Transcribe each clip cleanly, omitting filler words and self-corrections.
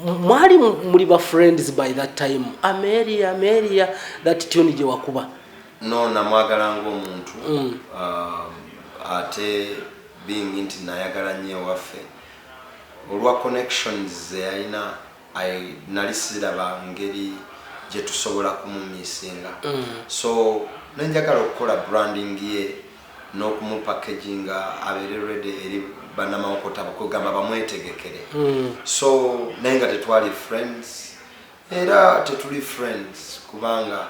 mwali muli ba friends by that time. Amelia that tune je wakuba. No, namwagala ng'omuntu. Ate being inti nayagala nnyo waffe. Olwa connections ze yalina nalisiraba ngeri gye tusobola kumumisinga. So nenjagala okukola branding ye n'okumupackaging abeere ready eri bannamawokota bakugamba bamwetegekere. So naye nga tetwali friends era tetuli friends kubanga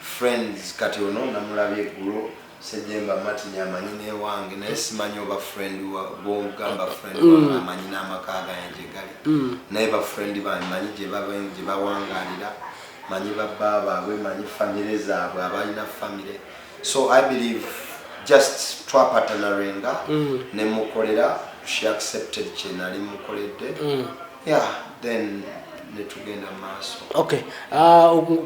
friends kati ono namulabye eggulo Sejemba Martin amanyi newange naye simanyi oba friend bwogamba friend amanyi n'amaka gange gali naye ba friend bamanyi gye bawangalira manyi babba baabwe manyi family zaabwe abalina family. So I believe just twapatanarenga nemukolera she accepted kye nali mukoledde. Yeah, then netugenda maaso. Okay.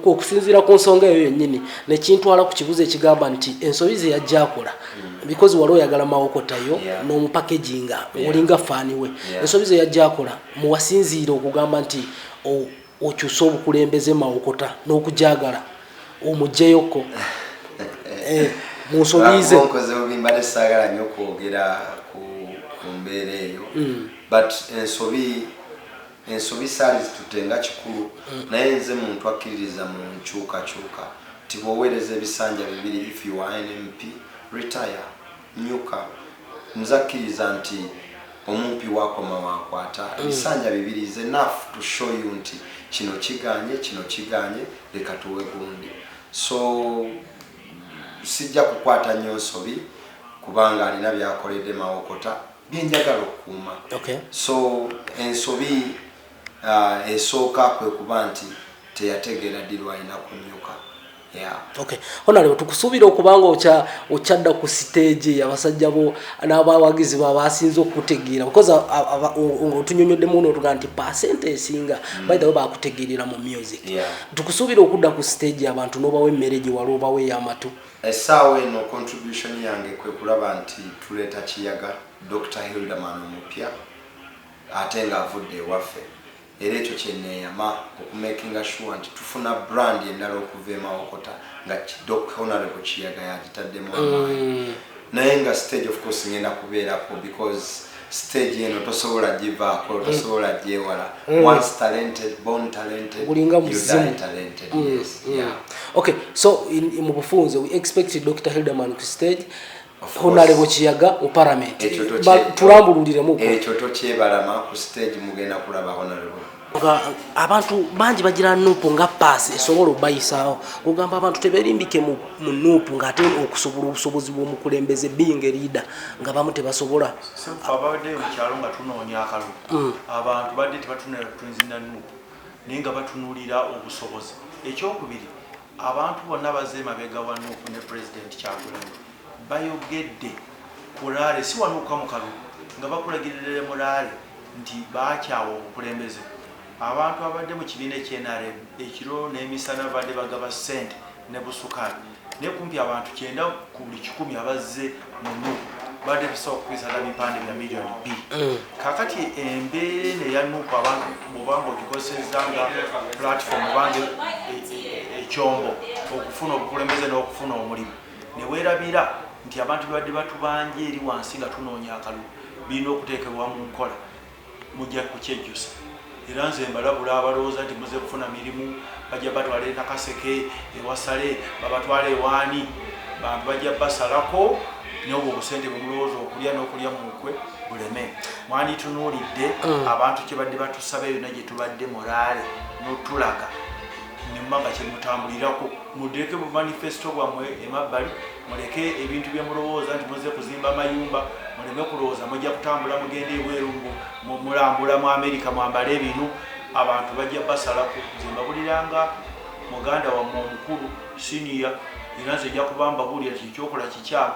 Okusinzira ku nsonga eyo yennyini nekintwala ku kibuzo ekigamba nti ensobi ze yajja akola because wali oyagala mawokotayo n'omupackaging olinga faani we. Ensobi ze yajja akola muwasinziira okugamba nti okyusa obukulembeze mawokota n'okujagala omuggyeyoko mu nsobi ze. Nkoze obimbadde saagala nnyo okwogera ku mbeera eyo but ensobi saali zitutenga kikulu naye nze muntu akkiririza mu nkyukakyuka ti bw'oweereza ebisanja bibiri if you are NMP retire nyuka nzakkiriza nti omumpi wakoma wakwata ebisanja bibiri is enough to show you nti kino kiganye leka tuwe gundi. So sijja kukwata nnyo nsobi kubanga alina byakoledde mawokota byenjagala okukuuma. So ensobi esooka kwe kuba nti teyategeera ddi lwalina kunyuka. Okay. Honorable tukusuubira okubanga okyadda ku stage abasajja bo n'abawagizi babasinze okutegeera because otunyonyodde muno tuga nti percent esinga by the way bakutegeerera mu music. Tukusuubira okudda ku stage abantu n'obawe emmere gye wali obawe y'amatu. Essaawa eno contribution yange kwe kulaba nti tuleeta kiyaga Dr. Hilderman omupya ate ng'avudde ewaffe. Era ekyo kyenneeyama okumakinga sure nti tufuna brand endala okuva emawokota nga Honorable Kiyaga yagitaddemu amaanyi. Naye nga stage of course ngenda kubeerako because stage eno tosobola givaako tosobola gyewala. Once talented, born talented, you die talented. Yes. Okay, so mu bufunze we expect Dr. Hilderman ku stage Honorable Kiyaga mu parliament. Tulambululiremu ekyo tokyebalama ku stage mugenda kulaba Honorable. Abantu bangi bagira nupu nga pass esobola obayisaawo kugamba abantu teberimbike mu nupu ng'ate okusobola obusobozi bw'omukulembeze being a leader nga bamu tebasobola. Abadde mu kyalo nga tunoonya akalulu abantu badde tebatunula tunzina nupu naye nga batunuulira obusobozi. Ekyokubiri abantu bonna bazze emabega wa nupu ne President Kyagulanyi bayogedde kulaale si wanuuka mu kalulu nga bakulagirira mulaale nti baakyawa obukulembeze. Abantu abadde mu kibiina ekyenarem ekiro n'emisana badde bagaba ssente ne busukaali naye kumpi abantu 9 ku buli 10 abazze mu nupu badde bisobola okukwisana bipande bya miliyoni 2. Kakati embeera eya nupu abantu mubanga ogikozesezanga platform bange ekyombo okufuna obukulembeze n'okufuna omulimu ne weerabira nti abantu badde batubanje eri wansi nga tunoonya akalulu birina okuteekebwa mu nkola mujja kukyejjusa. Era nze mbalabula abalowooza nti muze kufuna mirimu bajja batwale Nakaseke ewasale babatwale ewaani bantu bajja basalako n'obwo obusente bumulowooza okulya n'okulya mukwe buleme. Mwanditunuulidde abantu kye badde batusaba yonna gye tubadde moraale n'otulaga nimmanga kye mutambulirako muddeke mu manifesto bwammwe emabbali muleke ebintu bye mulowooza nti muze kuzimba mayumba muleme kulowooza mujja kutambula mugende ebweru mulambula mu Amerika mwambale ebintu abantu bajja basalako. Nze mbabuliranga muganda wammwe omukulu siniya era nze nja kubamba bulya ekyokola kikyamu